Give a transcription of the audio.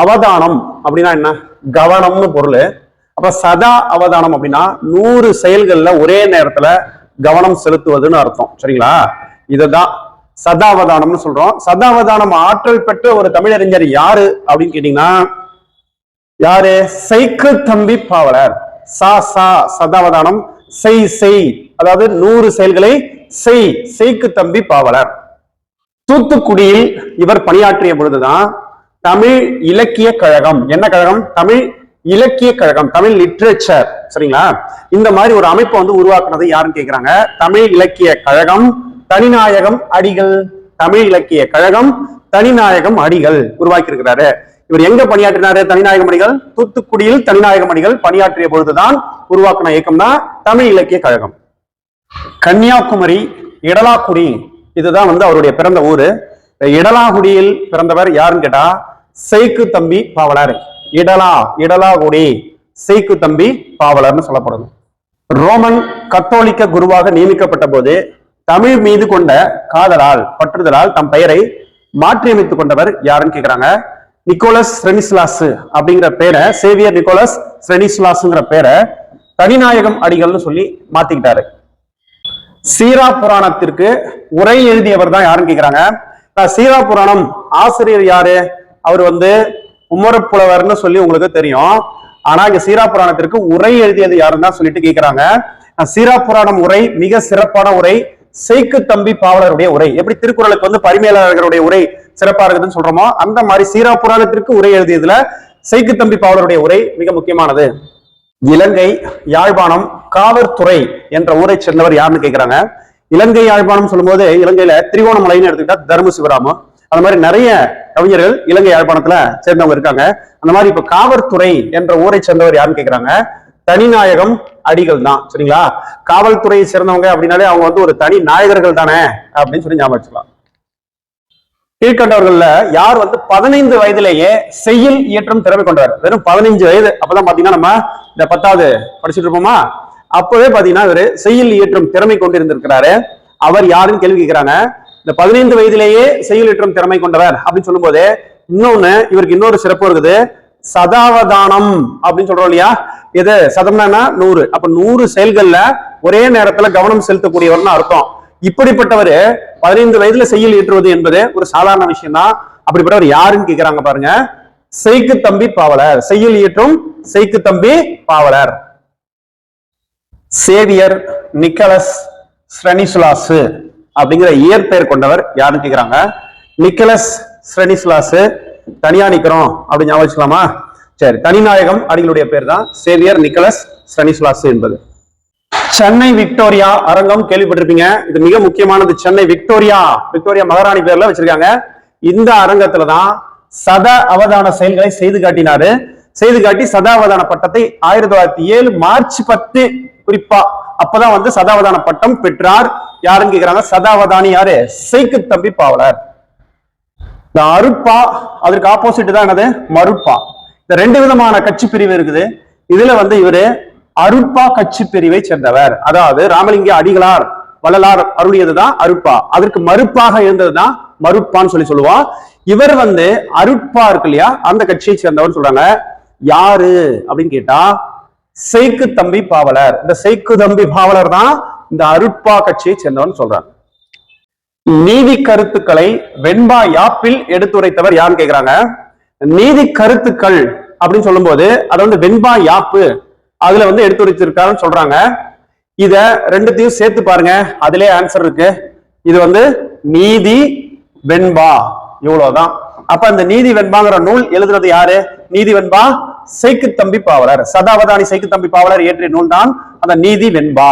அவதானம் அப்படின்னா என்ன? கவனம்னு பொருள். அப்ப சதா அவதானம் அப்படின்னா 100 செயல்கள்ல ஒரே நேரத்துல கவனம் செலுத்துவதுன்னு அர்த்தம். சரிங்களா? இதுதான் சதாவதானம்னு சொல்றோம். சதாவதானம் ஆற்றல் பெற்ற ஒரு தமிழறிஞர் யாரு அப்படின்னு கேட்டீங்கன்னா, யாரு? சைக்கு தம்பி பாவலர். சதாவதானம் செய், அதாவது 100 செயல்களை செய்க்கு தம்பி பாவலர். தூத்துக்குடியில் இவர் பணியாற்றிய பொழுதுதான் தமிழ் இலக்கிய கழகம், என்ன கழகம்? தமிழ் இலக்கிய கழகம், தமிழ் லிட்ரேச்சர். சரிங்களா? இந்த மாதிரி ஒரு அமைப்பை வந்து உருவாக்குனது யாருன்னு கேக்குறாங்க. தமிழ் இலக்கிய கழகம் தனிநாயகம் அடிகள். தமிழ் இலக்கிய கழகம் தனிநாயகம் அடிகள் உருவாக்கி இருக்கிறாரு. இவர் எங்க பணியாற்றினாரு? தனிநாயகம் அடிகள் தூத்துக்குடியில் தனிநாயகம் அடிகள் பணியாற்றிய பொழுதுதான் உருவாக்கின இயக்கம் தான் தமிழ் இலக்கிய கழகம். கன்னியாகுமரி இடலாக்குடி, இதுதான் வந்து அவருடைய பிறந்த ஊரு. இடலாகுடியில் பிறந்தவர் யாருன்னு கேட்டா செய்கு தம்பி பாவலர். இடலாகுடி செய்கு தம்பி பாவலர்னு சொல்லப்படுது. ரோமன் கத்தோலிக்க குருவாக நியமிக்கப்பட்ட போது தமிழ் மீது கொண்ட காதலால் பற்றுதலால் தம் பெயரை மாற்றியமைத்துக் கொண்டவர் யாருன்னு கேக்குறாங்க. நிக்கோலஸ் ஸ்ரெனிஸ்லாஸ் அப்படிங்கிற பேரை, சேவியர் நிக்கோலஸ் ஸ்ரெனிஸ்லாஸ்ங்கிற பேரை தனிநாயகம் அடிகள்னு சொல்லி மாத்திக்கிட்டாரு. சீரா புராணத்திற்கு உரை எழுதியவர் தான் யாருன்னு கேக்குறாங்க. சீரா புராணம் ஆசிரியர் யாரு? அவர் வந்து உமரப்புலவர்னு சொல்லி உங்களுக்கு தெரியும். ஆனா இங்க சீரா புராணத்திற்கு உரை எழுதியது யாருன்னு தான் சொல்லிட்டு கேக்குறாங்க. சீரா புராணம் உரை மிக சிறப்பான உரை, செய்கு தம்பி பாவலருடைய உரை. எப்படி திருக்குறளுக்கு வந்து பரிமேலழகருடைய உரை சிறப்பா இருக்குதுன்னு சொல்றோமோ, அந்த மாதிரி சீரா புராணத்திற்கு உரை எழுதியதுல செய்கு தம்பி பாவலருடைய உரை மிக முக்கியமானது. இலங்கை யாழ்ப்பாணம் காவற்துறை என்ற ஊரை சேர்ந்தவர் யாருன்னு கேக்குறாங்க. இலங்கை யாழ்ப்பாணம் சொல்லும் போது இலங்கையில திரிகோணமலைன்னு எடுத்துக்கிட்டா தர்ம சிவராமம், அந்த மாதிரி நிறைய கவிஞர்கள் இலங்கை யாழ்ப்பாணத்துல சேர்ந்தவங்க இருக்காங்க. அந்த மாதிரி இப்ப காவற்துறை என்ற ஊரை சேர்ந்தவர் யாருன்னு கேக்குறாங்க. தனிநாயகம் அடிகள் தான். சரிங்களா? காவல்துறையை சேர்ந்தவங்க அப்படின்னாலே அவங்க வந்து ஒரு தனி நாயகர்கள் தானே அப்படின்னு சொல்லி ஞாபகம் வச்சுக்கலாம். கீழ்கண்டவர்கள்ல யார் வந்து 15 வயதிலேயே செய்யுள் இயற்றும் திறமை கொண்டவர்? வெறும் 15 வயது. அப்பதான் பாத்தீங்கன்னா நம்ம இந்த 10வது படிச்சுட்டு இருப்போமா, அப்பவே பாத்தீங்கன்னா இவரு செய்யுள் இயற்றும் திறமை கொண்டிருந்திருக்கிறாரு. அவர் யாருன்னு கேள்வி கேட்கிறாங்க. இந்த 15 வயதிலேயே செய்யுள் இயற்றும் திறமை கொண்டவர் அப்படின்னு சொல்லும் போது இன்னொன்னு இவருக்கு இன்னொரு சிறப்பு இருக்குது. சதாவதானம் அப்படின்னு சொல்றோம் இல்லையா? எது சதம்னா 100. அப்ப 100 செயல்கள்ல ஒரே நேரத்துல கவனம் செலுத்தக்கூடியவர்னு அர்த்தம். இப்படிப்பட்டவர் 15 வயதுல செய்யுள் இயற்றுவது என்பது ஒரு சாதாரண விஷயம் தான். அப்படிப்பட்டவர் யாருன்னு கேக்குறாங்க பாருங்க. செய்கு தம்பி பாவலர். செய்யுள் இயற்றும் செய்கு தம்பி பாவலர். சேவியர் நிக்கலஸ் ஸ்ரெனிஸ்லாஸ் அப்படிங்கிற இயற்பெயர் கொண்டவர் யாருன்னு கேக்குறாங்க. நிக்கலஸ் ஸ்ரெனிஸ்லாஸ் தனியா நிக்கிறோம் அப்படின்னு ஞாபகம் வச்சுக்கலாமா? சரி, தனிநாயகம் அடிகளுடைய பேர் தான் சேவியர் நிக்கலஸ் ஸ்ரெனிஸ்லாஸ் என்பது. சென்னை விக்டோரியா அரங்கம் கேள்விப்பட்டிருப்பீங்க. இது மிக முக்கியமானது. சென்னை விக்டோரியா மகாராணி பேர்ல வச்சிருக்காங்க. இந்த அரங்கத்துலதான் சத அவதான செயல்களை செய்து காட்டினாரு. செய்து காட்டி சதாவதான பட்டத்தை 1907 மார்ச் 10 குறிப்பா அப்பதான் வந்து சதாவதான பட்டம் பெற்றார். யாருன்னு கேக்குறாங்க. சதாவதானி யாரு? செய்கு தம்பி பாவலர். இந்த அருட்பா அதற்கு ஆப்போசிட் தான் என்னது? மருட்பா. இந்த 2 விதமான கட்சி பிரிவு இருக்குது. இதுல வந்து இவரு அருட்பா கட்சி பிரிவை சேர்ந்தவர். அதாவது ராமலிங்க அடிகளார் வள்ளலார் அருளியதுதான் அருட்பா. அதற்கு மறுப்பாக இருந்ததுதான் மருட்பான்னு சொல்லுவோம். இவர் வந்து அருட்பா இருக்கு இல்லையா, அந்த கட்சியை சேர்ந்தவர் சொல்றாங்க. யாரு அப்படின்னு கேட்டா செய்கு தம்பி பாவலர். இந்த செய்கு தம்பி பாவலர் தான் இந்த அருட்பா கட்சியை சேர்ந்தவர்னு சொல்றாங்க. நீதி கருத்துக்களை வெண்பா யாப்பில் எடுத்துரைத்தவர் யாருன்னு கேக்குறாங்க. நீதி கருத்துக்கள் அப்படின்னு சொல்லும் போது அது வந்து வெண்பா யாப்பு அதுல வந்து எடுத்துரைச்சிருக்காருன்னு சொல்றாங்க. இத ரெண்டுத்தையும் சேர்த்து பாருங்க, அதுலயே ஆன்சர் இருக்கு. இது வந்து நீதி வெண்பா, இவ்வளவுதான். அப்ப இந்த நீதி வெண்பாங்கிற நூல் எழுதுறது யாரு? நீதி வெண்பா செய்கு தம்பி பாவலர். சதாவதானி செய்கு தம்பி பாவலர் இயற்றிய நூல் தான் அந்த நீதி வெண்பா.